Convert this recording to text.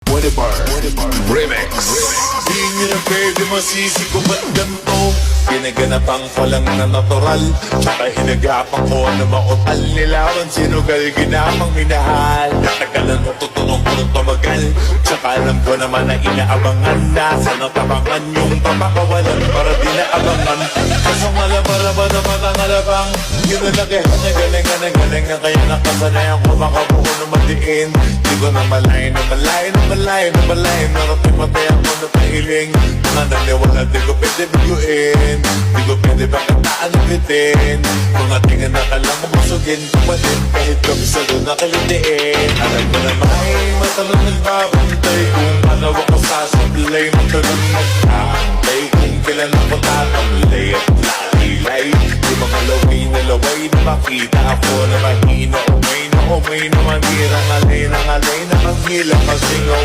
Whatever Remix. Di nyo na pwede masisi ko ba't ganito. Pinaganapang ko lang na natural, tsaka hinagapang ko na mautal. Nilawan sinugal, ginamang minahal. Natagalan mo tutunong ko ng tumagal, tsaka alam ko naman na inaabangan. Nasa natabangan yung papakawalan para di naabangan. Kasang alabara ba naman ang alabang, yun na lakihan na galing na kaya nakasanay ako makabuo na madiin. Di ko na malayo na malayo na malayo na malayo. Narating matay ako na pahiling. Mga naniwala di ko pwede biguin, di ko pwede pagkataan na bitin. Mga tingin na kalang mabusugin, kumatin kahit kami sa doon nakalitiin. Alam ko na may matalong nagbabantay, kung ano ako sasablay, matalong magkakantay, kung kailan ako tatamlay at lalilay. Di mga laway na makita ako na mahina, umay na manira, ngalay na manghila, masingaw.